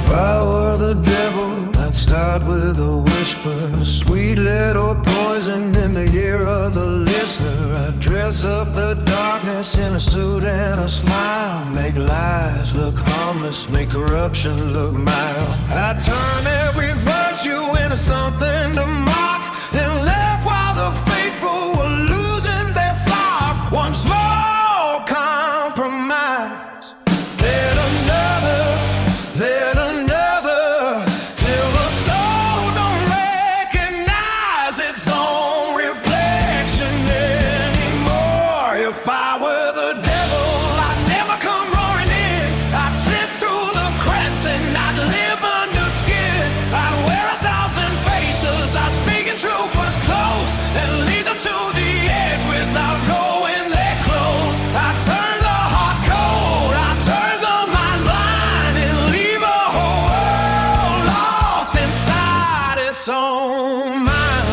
If I were the devil, I'd start with a whisper, sweet little poison in the ear of the listener. I'd dress up the darkness in a suit and a smile, make lies look harmless, make corruption look mild. I'd turn every virtue into something to mock, and laugh while the faithful were losing their flock. One small compromise, then another, then another, till the soul don't recognize its own reflection anymore. If I were the devil, I'd never come roaring in. I'd slip through the cracks and I'd live under skin. I'd wear 1,000 faces, I'd speak in truth was close, and lead them to the edge without going that close. I'd turn the heart cold, I'd turn the mind blind, and leave a whole world lost inside its own mind.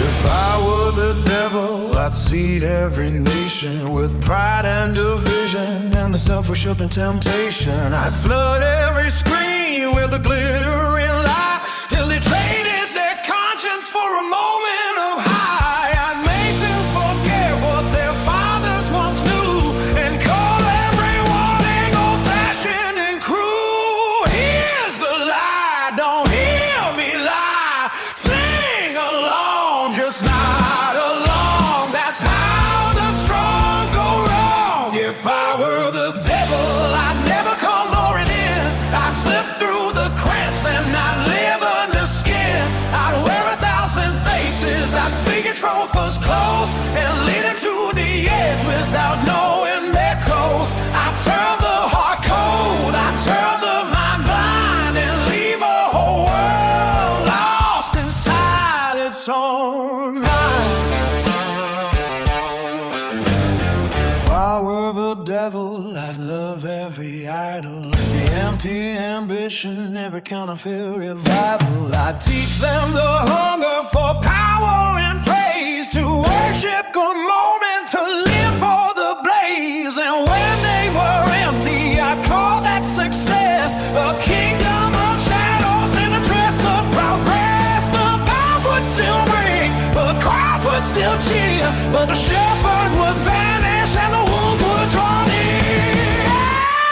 If I were the devil, I'd seed every nation with pride and division and the self-worship and temptation. I'd flood every screen with a glittering lie till they traded their conscience for a moment of high. I'd make them forget what their fathers once knew and call everyone old-fashioned and cruel. Here's the lie, don't hear me lie. Sing along, just not along. That's how the strong go wrong. If I were the devil, I'd never come roaring in. I'd slip through the cracks and I'd live under skin. I'd wear 1,000 faces, I'd speak in truth was close, and lead them to the edge without knowing their close. I'd turn the heart cold, I'd turn the mind blind, and leave a whole world lost inside its own mind. If I were the devil, I'd love every idol, the empty ambition, every counterfeit revival. I'd teach them the hunger for power and praise, to worship good moment, to live for the blaze. And when they were empty, I'd call that success, a kingdom of shadows in a dress of progress. The bells would still ring, the crowds would still cheer, but the shepherd would vanish and the wolves would draw near.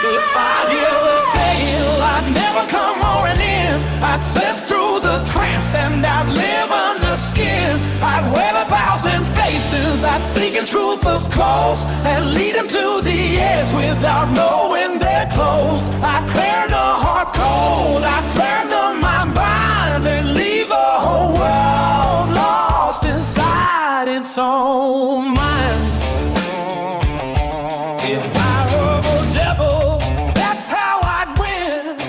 If I'd hear the tale, I'd never come roaring in. I'd slip through the trance and I'd live under skin. I'd wear 1,000 faces, I'd speak in truth was close, and lead them to the edge without knowing their close. I'd clear the heart cold, I'd turn the mind blind, and leave the whole world lost inside its own mind. If I were the devil, that's how I'd win.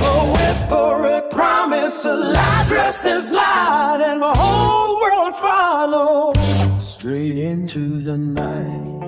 A whisper, a promise, a lie dressed as light, and the whole world follows straight into the night.